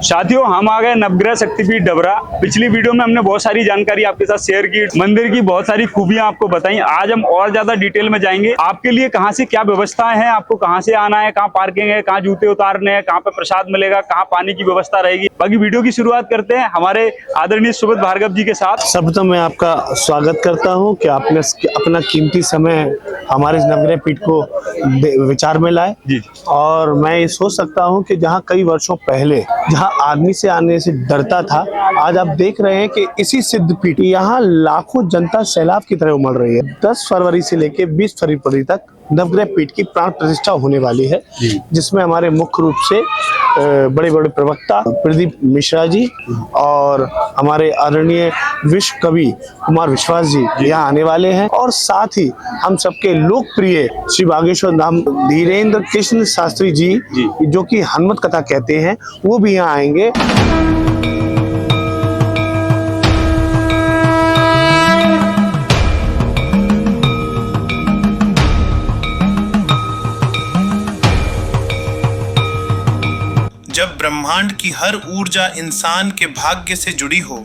साथियों, हम आ गए नवग्रह शक्तिपीठ डबरा। पिछली वीडियो में हमने बहुत सारी जानकारी आपके साथ शेयर की, मंदिर की बहुत सारी खूबियां आपको बताई। आज हम और ज्यादा डिटेल में जाएंगे। आपके लिए कहां से क्या व्यवस्थाएं हैं, आपको कहां से आना है, कहां पार्किंग है, कहां जूते उतारने हैं, कहां पे प्रसाद मिलेगा, कहां पानी की व्यवस्था रहेगी। बाकी वीडियो की शुरुआत करते हैं हमारे आदरणीय सुब्रत भार्गव जी के साथ। सर्वप्रथम मैं आपका स्वागत करता हूं कि आपने अपना कीमती समय हमारे नवग्रह पीठ को विचार में लाए जी। और मैं ये सोच सकता हूं कि जहां कई वर्षों पहले जहां आदमी से आने से डरता था, आज आप देख रहे हैं कि इसी सिद्ध पीठ यहाँ लाखों जनता सैलाब की तरह उमड़ रही है। 10 फरवरी से लेकर 20 फरवरी तक नवग्रह पीठ की प्राण प्रतिष्ठा होने वाली है, जिसमें हमारे मुख्य रूप से बड़े बड़े प्रवक्ता प्रदीप मिश्रा जी और हमारे आदरणीय विश्व कवि कुमार विश्वास जी यहाँ आने वाले हैं। और साथ ही हम सबके लोकप्रिय श्री बागेश्वर धाम धीरेन्द्र कृष्ण शास्त्री जी जो कि हनुमत कथा कहते हैं, वो भी यहाँ आएंगे। जब ब्रह्मांड की हर ऊर्जा इंसान के भाग्य से जुड़ी हो,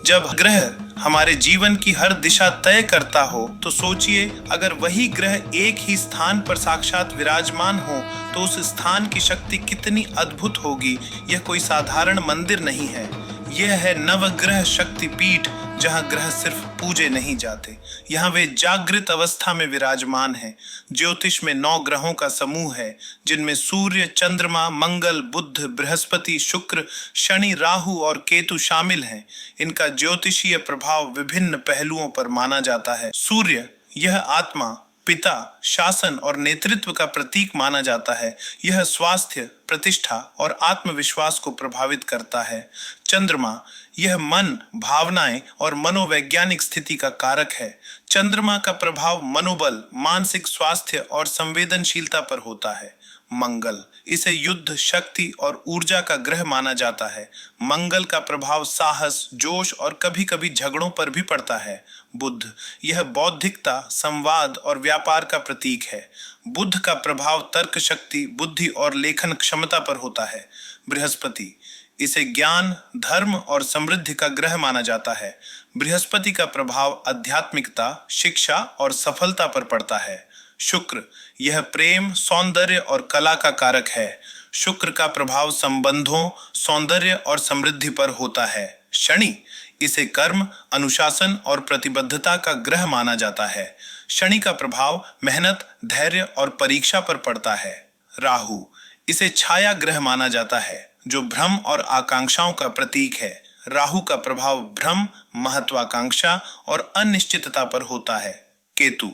जब ग्रह हमारे जीवन की हर दिशा तय करता हो, तो सोचिए अगर वही ग्रह एक ही स्थान पर साक्षात विराजमान हो तो उस स्थान की शक्ति कितनी अद्भुत होगी। यह कोई साधारण मंदिर नहीं है, यह है नवग्रह शक्ति पीठ, जहाँ ग्रह सिर्फ पूजे नहीं जाते, यहाँ वे जागृत अवस्था में विराजमान हैं। ज्योतिष में 9 ग्रहों का समूह है, जिनमें सूर्य, चंद्रमा, मंगल, बुध, बृहस्पति, शुक्र, शनि, राहु और केतु शामिल हैं। इनका ज्योतिषीय प्रभाव विभिन्न पहलुओं पर माना जाता है। सूर्य, यह आत्मा, पिता, शासन और नेतृत्व का प्रतीक माना जाता है। यह स्वास्थ्य, प्रतिष्ठा और आत्मविश्वास को प्रभावित करता है। चंद्रमा, यह मन, भावनाएं और मनोवैज्ञानिक स्थिति का कारक है। चंद्रमा का प्रभाव मनोबल, मानसिक स्वास्थ्य और संवेदनशीलता पर होता है। मंगल, इसे युद्ध, शक्ति और ऊर्जा का ग्रह माना जाता है। मंगल का प्रभाव साहस, जोश और कभी-कभी झगड़ों पर भी पड़ता है। बुध, यह बौद्धिकता, संवाद और व्यापार का प्रतीक है। बुध का प्रभाव तर्क शक्ति, बुद्धि और लेखन क्षमता पर होता है। बृहस्पति, इसे ज्ञान, धर्म और समृद्धि का ग्रह माना जाता है। बृहस्पति का प्रभाव आध्यात्मिकता, शिक्षा और सफलता पर पड़ता है। शुक्र, यह प्रेम, सौंदर्य और कला का कारक है। शुक्र का प्रभाव संबंधों, सौंदर्य और समृद्धि पर होता है। शनि, इसे कर्म, अनुशासन और प्रतिबद्धता का ग्रह माना जाता है। शनि का प्रभाव मेहनत, धैर्य और परीक्षा पर पड़ता है। राहु, इसे छाया ग्रह माना जाता है, जो भ्रम और आकांक्षाओं का प्रतीक है। राहु का प्रभाव भ्रम, महत्वाकांक्षा और अनिश्चितता पर होता है। केतु,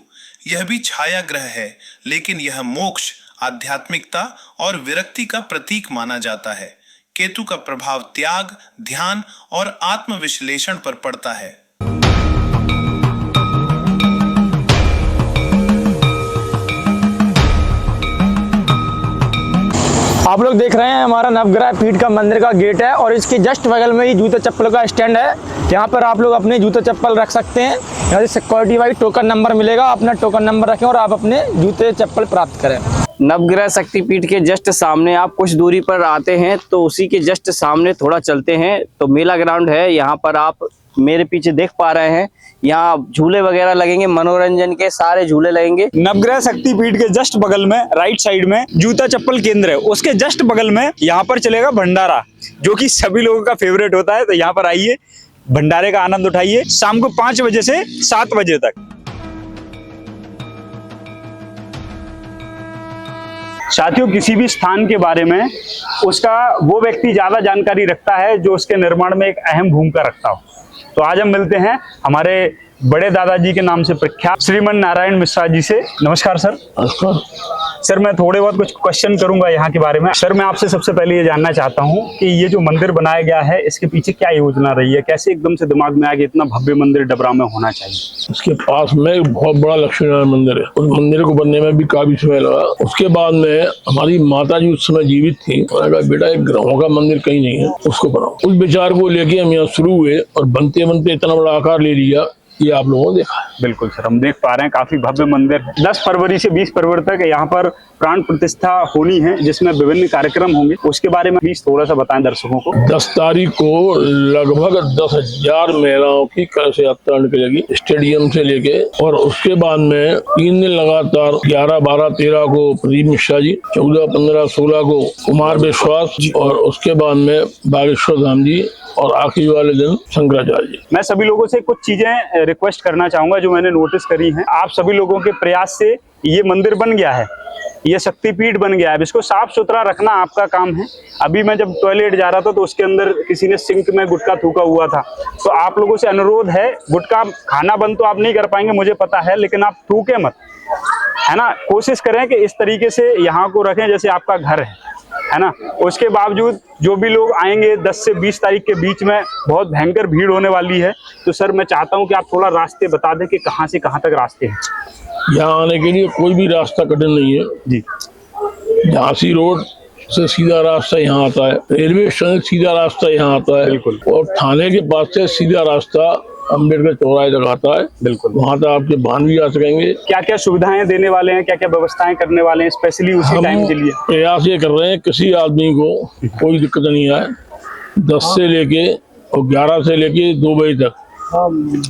यह भी छाया ग्रह है, लेकिन यह मोक्ष, आध्यात्मिकता और विरक्ति का प्रतीक माना जाता है। केतु का प्रभाव त्याग, ध्यान और आत्मविश्लेषण पर पड़ता है। आप लोग देख रहे हैं हमारा नवग्रह पीठ का मंदिर का गेट है और इसके जस्ट बगल में ही जूते चप्पल का स्टैंड है। यहाँ पर आप लोग अपने जूते चप्पल रख सकते हैं। यहाँ से सिक्योरिटी वाइज टोकन नंबर मिलेगा, अपना टोकन नंबर रखें और आप अपने जूते चप्पल प्राप्त करें। नवग्रह शक्तिपीठ के जस्ट सामने आप कुछ दूरी पर आते हैं तो उसी के जस्ट सामने थोड़ा चलते हैं तो मेला ग्राउंड है। यहाँ पर आप मेरे पीछे देख पा रहे हैं, यहाँ झूले वगैरह लगेंगे, मनोरंजन के सारे झूले लगेंगे। नवग्रह शक्तिपीठ के जस्ट बगल में राइट साइड में जूता चप्पल केंद्र है, उसके जस्ट बगल में यहाँ पर चलेगा भंडारा, जो कि सभी लोगों का फेवरेट होता है। तो यहाँ पर आइए, भंडारे का आनंद उठाइए। शाम को 5 बजे से 7 बजे तक। साथियों, किसी भी स्थान के बारे में उसका वो व्यक्ति ज्यादा जानकारी रखता है जो उसके निर्माण में एक अहम भूमिका रखता हो। तो आज हम मिलते हैं हमारे बड़े दादाजी के नाम से प्रख्यात श्रीमन नारायण मिश्रा जी से। नमस्कार सर। सर मैं थोड़े बहुत कुछ क्वेश्चन करूंगा यहाँ के बारे में। सर मैं आपसे सबसे पहले ये जानना चाहता हूँ कि ये जो मंदिर बनाया गया है इसके पीछे क्या योजना रही है, कैसे एकदम से दिमाग में आया कि इतना भव्य मंदिर डबरा में होना चाहिए? इसके पास में एक बहुत बड़ा लक्ष्मी नारायण मंदिर है, उस मंदिर को बनने में भी काफी समय लगा। उसके बाद में हमारी माता जी उस समय जीवित थी, उन्होंने कहा बेटा एक ग्रहों का मंदिर कहीं नहीं है, उसको बनाओ। उस विचार को लेके हम यहाँ शुरू हुए और बनते बनते इतना बड़ा आकार ले लिया, ये आप लोगों ने देखा है। बिल्कुल सर, हम देख पा रहे हैं काफी भव्य मंदिर है। 10 फरवरी से 20 फरवरी तक यहाँ पर प्राण प्रतिष्ठा होनी है, जिसमें विभिन्न कार्यक्रम होंगे। उसके बारे में प्लीज थोड़ा सा बताएं दर्शकों को। 10 तारीख को लगभग 10,000 महिलाओं की कलश यात्रा निकलेगी स्टेडियम से लेके, और उसके बाद में 3 दिन लगातार 11, 12, 13 को प्रदीप मिश्रा जी, 14, 15, 16 को कुमार विश्वास, और उसके बाद में बागेश्वर धाम जी, और आखिरी वाले दिन शंकराचार्य जी। मैं सभी लोगों से कुछ चीजें रिक्वेस्ट करना चाहूंगा जो मैंने नोटिस करी हैं। आप सभी लोगों के प्रयास से ये मंदिर बन गया है, ये शक्तिपीठ बन गया है। इसको साफ सुथरा रखना आपका काम है। अभी मैं जब टॉयलेट जा रहा था तो उसके अंदर किसी ने सिंक में गुटखा थूका हुआ था, तो आप लोगों से अनुरोध है, गुटखा खाना बंद तो आप नहीं कर पाएंगे मुझे पता है, लेकिन आप थूके मत, है ना। कोशिश करें कि इस तरीके से यहाँ को रखें जैसे आपका घर है ना। उसके बावजूद जो भी लोग आएंगे 10 से 20 तारीख के बीच में बहुत भयंकर भीड़ होने वाली है। तो सर मैं चाहता हूं कि आप थोड़ा रास्ते बता दें कि कहां से कहां तक रास्ते हैं। यहाँ आने के लिए कोई भी रास्ता कठिन नहीं है जी। झांसी रोड से सीधा रास्ता यहाँ आता है, रेलवे स्टेशन से सीधा रास्ता यहाँ आता है, बिल्कुल। और थाने के पास से सीधा रास्ता अम्बेडकर चौराहे तक आता है, बिल्कुल। वहाँ तक आपके वाहन भी आ सकेंगे। क्या क्या सुविधाएं देने वाले हैं, क्या क्या व्यवस्थाएं करने वाले हैं स्पेशली उसी टाइम के लिए? प्रयास ये कर रहे हैं किसी आदमी को कोई दिक्कत नहीं आए। 10 से लेके और 11 से लेके 2 बजे तक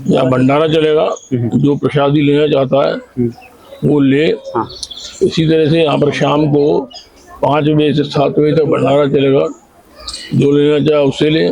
यहाँ भंडारा चलेगा, जो प्रसादी लेना चाहता है वो ले। इसी तरह से यहाँ पर शाम को 5 बजे से 7 बजे तक भंडारा चलेगा, जो लेना चाहे उसे ले।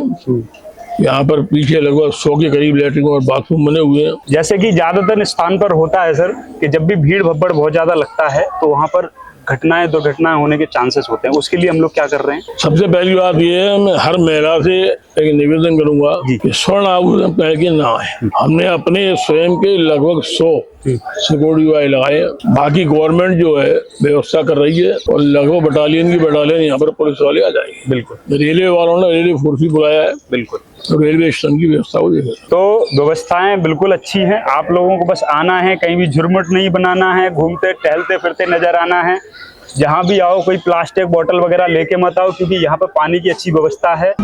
यहाँ पर पीछे लगभग 100 के करीब लैट्रिन और बाथरूम बने हुए हैं। जैसे कि ज्यादातर स्थान पर होता है सर कि जब भी भीड़ भब्बड़ बहुत ज्यादा लगता है तो वहाँ पर घटनाएं दुर्घटनाएं होने के चांसेस होते हैं, उसके लिए हम लोग क्या कर रहे हैं? सबसे पहली बात ये है, मैं हर महिला से एक निवेदन करूंगा कि स्वर्ण आभूषण पहन के ना आए। हमने अपने स्वयं के लगभग 100 सिक्योरिटी वाले लगाए, बाकी गवर्नमेंट जो है व्यवस्था कर रही है, और लगभग बटालियन यहाँ पर पुलिस वाले आ जाएंगे। बिल्कुल। रेलवे वालों ने रेलवे फोर्स भी बुलाया है, बिल्कुल। तो रेलवे स्टेशन की व्यवस्था हो जाएगी। तो व्यवस्थाएं बिल्कुल अच्छी हैं, आप लोगों को बस आना है, कहीं भी झुरमुट नहीं बनाना है, घूमते टहलते फिरते नजर आना है। जहां भी आओ कोई प्लास्टिक बोतल वगैरह लेके मत आओ, क्योंकि यहाँ पर पानी की अच्छी व्यवस्था है।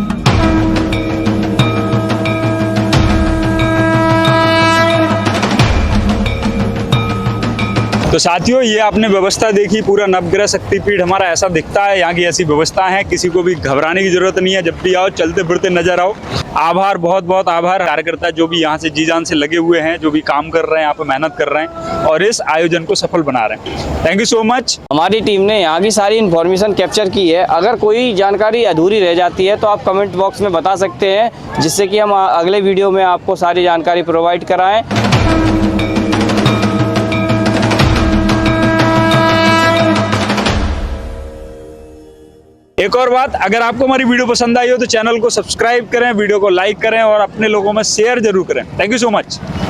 तो साथियों ये आपने व्यवस्था देखी, पूरा नवग्रह शक्तिपीठ हमारा ऐसा दिखता है। यहाँ की ऐसी व्यवस्था है, किसी को भी घबराने की जरूरत नहीं है। जब भी आओ चलते फिरते नजर आओ। आभार, बहुत बहुत आभार कार्यकर्ता जो भी यहाँ से जी जान से लगे हुए हैं, जो भी काम कर रहे हैं, यहाँ पे मेहनत कर रहे हैं और इस आयोजन को सफल बना रहे हैं। Thank you so much. हमारी टीम ने यहाँ की सारी इन्फॉर्मेशन कैप्चर की है। अगर कोई जानकारी अधूरी रह जाती है तो आप कमेंट बॉक्स में बता सकते हैं, जिससे कि हम अगले वीडियो में आपको सारी जानकारी प्रोवाइड कराएं। एक और बात, अगर आपको हमारी वीडियो पसंद आई हो तो चैनल को सब्सक्राइब करें, वीडियो को लाइक करें और अपने लोगों में शेयर जरूर करें। Thank you so much.